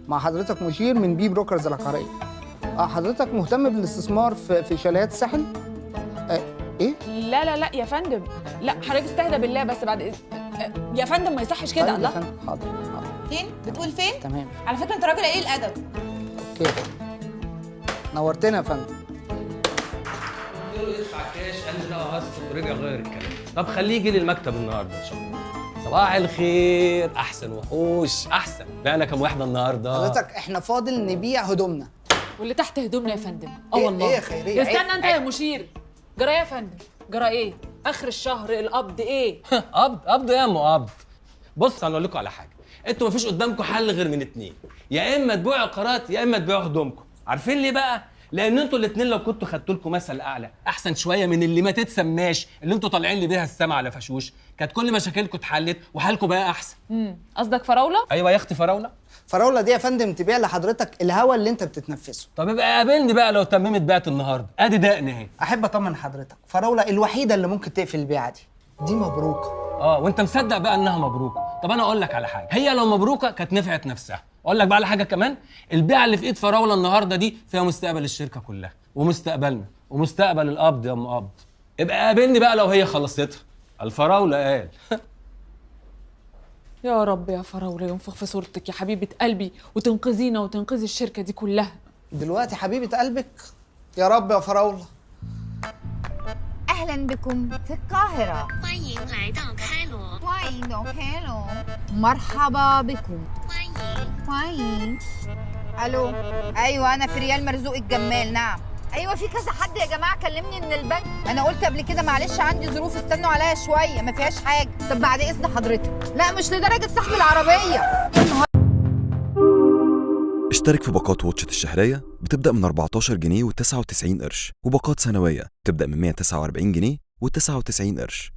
مع حضرتك مشير من بي بروكرز العقاريه. حضرتك مهتم بالاستثمار في شاليهات الساحل؟ ايه؟ لا لا لا يا فندم، لا حضرتك استهدى بالله بس بعد يا فندم ما يصحش كده. طيب الله، يا فندم، حاضر. فين؟ بتقول فين؟ تمام. على فكره انت راجل قليل الادب. اوكي، نورتنا يا فندم. قلت له يدفع كاش، قال لي لا هقسط ورجع غير الكلام. طب خليه يجي لي المكتب النهارده ان شاء الله. صباح الخير، احسن وحوش، احسن. بعنا كام واحده النهارده؟ حضرتك احنا فاضل نبيع هدومنا. واللي تحت هدومنا يا فندم. والله ايه يا خيريه؟ استنى انت يا مشير. جرى يا فندم؟ جرى ايه؟ اخر الشهر القبض ايه؟ قبض ايه يا ام قبض؟ بص انا اقول لكم على حاجه، انتوا مفيش قدامكم حل غير من اتنين، يا اما تبيعوا عقارات يا اما تبيعوا هدومكم. عارفين ليه بقى؟ لان انتوا الاتنين لو كنتوا خدتوا لكم مثل اعلى احسن شويه من اللي ما تتسماش اللي انتوا طالعين لي بيها السما على فشوش، كانت كل مشاكلكم اتحلت وحالكم بقى احسن. قصدك فراوله؟ ايوه يا اختي فراوله. فراوله دي يا فندم تبيع لحضرتك الهوا اللي انت بتتنفسه. طب يبقى قابلني بقى لو تممت بيعت النهارده، ادي دقن اهي. احب اطمن حضرتك، فراوله الوحيده اللي ممكن تقفل البيعه دي مبروكه. وانت مصدق بقى انها مبروكه. طب انا اقول لك على حاجه، هي لو مبروكه كانت نفعت نفسها. اقول لك بقى على حاجه كمان، البيعه اللي في ايد فراوله النهارده دي فيها مستقبل الشركه كلها ومستقبلنا ومستقبل القبض يا ام قبض. ابقى قابلني بقى لو هي خلصتها. الفراوله قال. يا رب يا فراوله ينفخ في صورتك يا حبيبه قلبي وتنقذينا وتنقذي الشركه دي كلها. دلوقتي حبيبه قلبك يا رب يا فراوله. اهلا بكم في القاهره. 欢迎来到开罗， 欢迎到开罗. مرحبا بكم. 欢迎。 الو. ايوه انا في ريال مرزوق الجمال. نعم ايوه في كذا حد يا جماعه كلمني من البنك. انا قلت قبل كده معلش عندي ظروف استنوا عليا شويه ما فيهاش حاجه. طب بعد اذن حضرتك. لا مش لدرجه صاحب العربيه. اشترك في باقات واتشت الشهرية بتبدأ من 14 جنيه و99 قرش، وباقات سنوية بتبدأ من 149 جنيه و99 قرش.